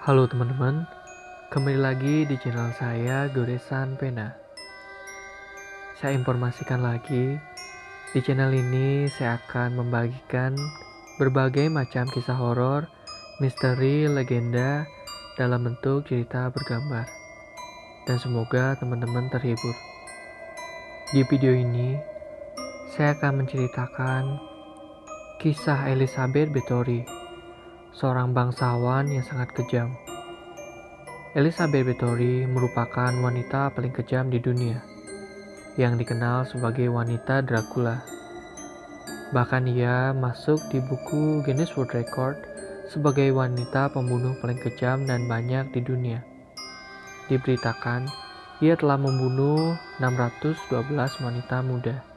Halo teman-teman, kembali lagi di channel saya Goresan Pena. Saya informasikan lagi, di channel ini saya akan membagikan berbagai macam kisah horor, misteri, legenda dalam bentuk cerita bergambar. Dan semoga teman-teman terhibur. Di video ini, saya akan menceritakan kisah Elizabeth Bathory, seorang bangsawan yang sangat kejam. Elizabeth Bathory merupakan wanita paling kejam di dunia, yang dikenal sebagai wanita Dracula. Bahkan ia masuk di buku Guinness World Record sebagai wanita pembunuh paling kejam dan banyak di dunia. Diberitakan, ia telah membunuh 612 wanita muda.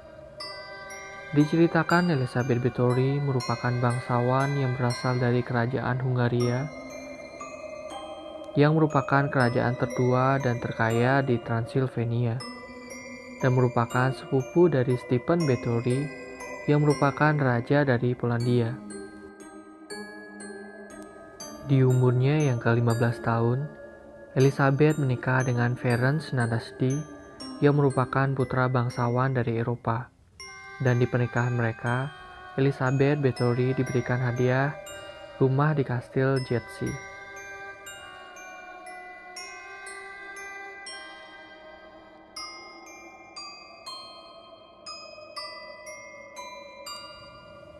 Diceritakan Elizabeth Bathory merupakan bangsawan yang berasal dari kerajaan Hungaria, yang merupakan kerajaan tertua dan terkaya di Transilvania, dan merupakan sepupu dari Stephen Bathory yang merupakan raja dari Polandia. Di umurnya yang ke-15 tahun, Elizabeth menikah dengan Ferenc Nadasdy yang merupakan putra bangsawan dari Eropa. Dan di pernikahan mereka, Elizabeth Bathory diberikan hadiah rumah di Kastil Jetsy.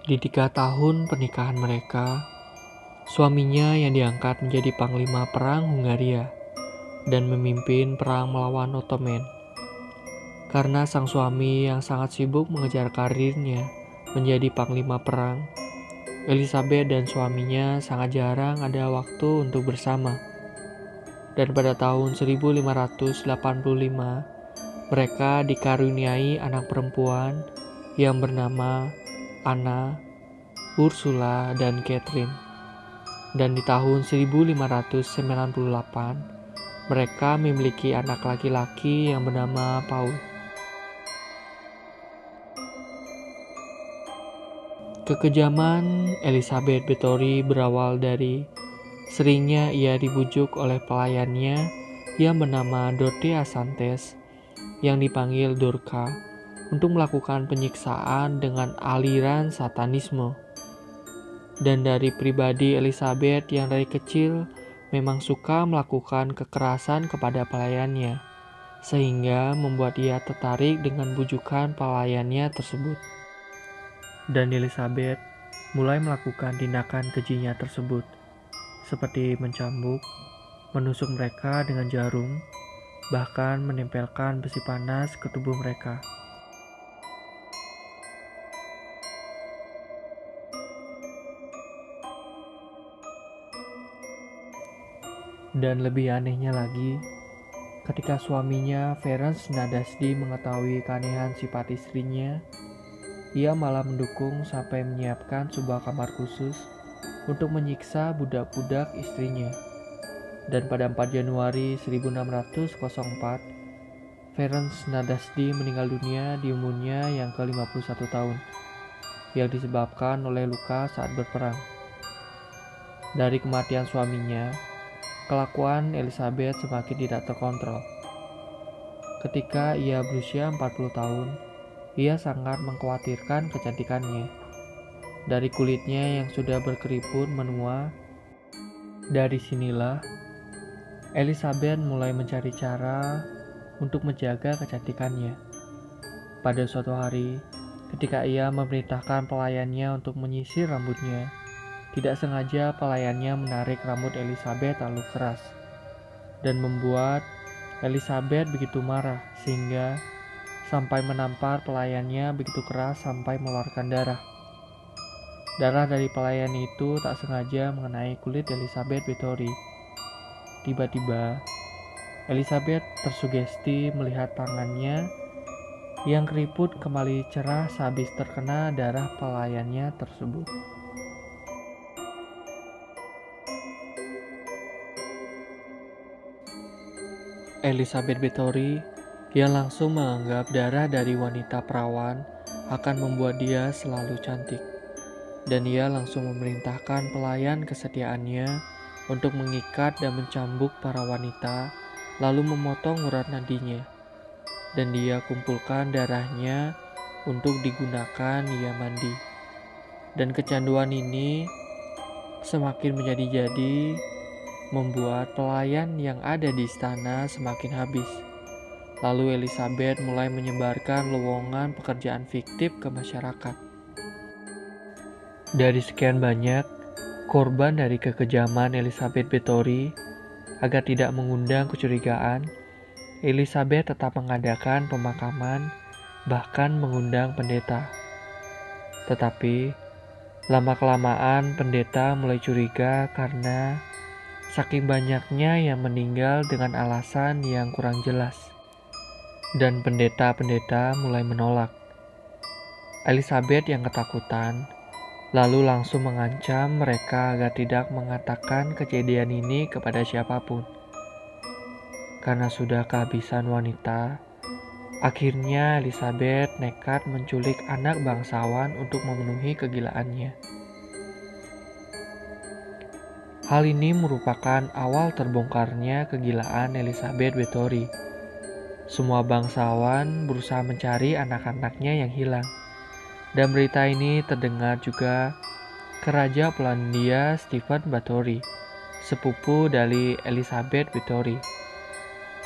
Di 3 tahun pernikahan mereka, suaminya yang diangkat menjadi panglima perang Hungaria dan memimpin perang melawan Ottoman. Karena sang suami yang sangat sibuk mengejar karirnya menjadi panglima perang, Elizabeth dan suaminya sangat jarang ada waktu untuk bersama. Dan pada tahun 1585, mereka dikaruniai anak perempuan yang bernama Anna, Ursula, dan Catherine. Dan di tahun 1598, mereka memiliki anak laki-laki yang bernama Paul. Kekejaman Elizabeth Bathory berawal dari seringnya ia dibujuk oleh pelayannya yang bernama Dorothea Santes yang dipanggil Dorka untuk melakukan penyiksaan dengan aliran satanisme. Dan dari pribadi Elizabeth yang dari kecil memang suka melakukan kekerasan kepada pelayannya, sehingga membuat ia tertarik dengan bujukan pelayannya tersebut. Dan Elizabeth mulai melakukan tindakan kejinya tersebut, seperti mencambuk, menusuk mereka dengan jarum, bahkan menempelkan besi panas ke tubuh mereka. Dan lebih anehnya lagi, ketika suaminya Ferenc Nadasdy mengetahui keanehan sifat istrinya, ia malah mendukung sampai menyiapkan sebuah kamar khusus untuk menyiksa budak-budak istrinya. Dan pada 4 Januari 1604, Ferenc Nadasdy meninggal dunia di umurnya yang ke-51 tahun, yang disebabkan oleh luka saat berperang. Dari kematian suaminya, kelakuan Elizabeth semakin tidak terkontrol. Ketika ia berusia 40 tahun, ia sangat mengkhawatirkan kecantikannya. Dari kulitnya yang sudah berkeriput menua, dari sinilah Elizabeth mulai mencari cara untuk menjaga kecantikannya. Pada suatu hari, ketika ia memerintahkan pelayannya untuk menyisir rambutnya, tidak sengaja pelayannya menarik rambut Elizabeth terlalu keras dan membuat Elizabeth begitu marah sehingga sampai menampar pelayannya begitu keras sampai mengeluarkan darah. Darah dari pelayan itu tak sengaja mengenai kulit Elizabeth Bathory. Tiba-tiba, Elizabeth tersugesti melihat tangannya yang keriput kembali cerah sehabis terkena darah pelayannya tersebut. Elizabeth Bathory yang langsung menganggap darah dari wanita perawan akan membuat dia selalu cantik. Dan ia langsung memerintahkan pelayan kesetiaannya untuk mengikat dan mencambuk para wanita, lalu memotong urat nadinya, dan dia kumpulkan darahnya untuk digunakan ia mandi. Dan kecanduan ini semakin menjadi-jadi, membuat pelayan yang ada di istana semakin habis. Lalu Elizabeth mulai menyebarkan lowongan pekerjaan fiktif ke masyarakat. Dari sekian banyak korban dari kekejaman Elizabeth Bathory, agar tidak mengundang kecurigaan, Elizabeth tetap mengadakan pemakaman, bahkan mengundang pendeta. Tetapi, lama-kelamaan pendeta mulai curiga karena saking banyaknya yang meninggal dengan alasan yang kurang jelas. Dan pendeta-pendeta mulai menolak. Elizabeth yang ketakutan, lalu langsung mengancam mereka agar tidak mengatakan kejadian ini kepada siapapun. Karena sudah kehabisan wanita, akhirnya Elizabeth nekat menculik anak bangsawan untuk memenuhi kegilaannya. Hal ini merupakan awal terbongkarnya kegilaan Elizabeth Bathory. Semua bangsawan berusaha mencari anak-anaknya yang hilang. Dan berita ini terdengar juga ke Raja Polandia Stephen Bathory, sepupu dari Elizabeth Bathory.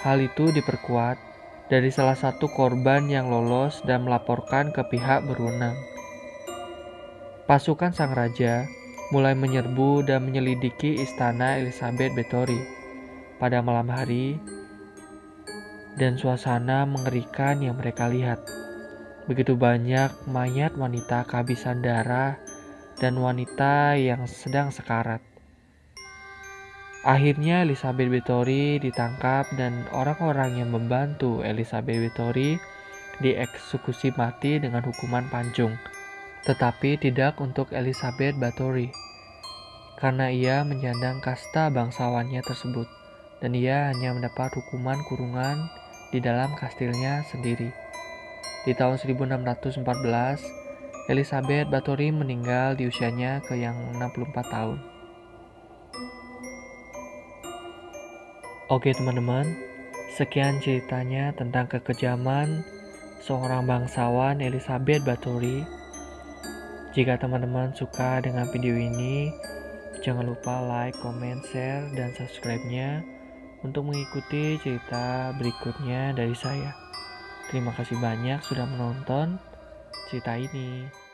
Hal itu diperkuat dari salah satu korban yang lolos dan melaporkan ke pihak berwenang. Pasukan sang raja mulai menyerbu dan menyelidiki istana Elizabeth Bathory pada malam hari, dan suasana mengerikan yang mereka lihat. Begitu banyak mayat wanita kehabisan darah dan wanita yang sedang sekarat. Akhirnya Elizabeth Bathory ditangkap dan orang-orang yang membantu Elizabeth Bathory dieksekusi mati dengan hukuman pancung. Tetapi tidak untuk Elizabeth Bathory, karena ia menyandang kasta bangsawannya tersebut, dan ia hanya mendapat hukuman kurungan di dalam kastilnya sendiri. Di tahun 1614, Elizabeth Bathory meninggal di usianya ke yang 64 tahun. Oke teman-teman, sekian ceritanya tentang kekejaman seorang bangsawan Elizabeth Bathory. Jika teman-teman suka dengan video ini, jangan lupa like, comment, share, dan subscribe-nya untuk mengikuti cerita berikutnya dari saya. Terima kasih banyak sudah menonton cerita ini.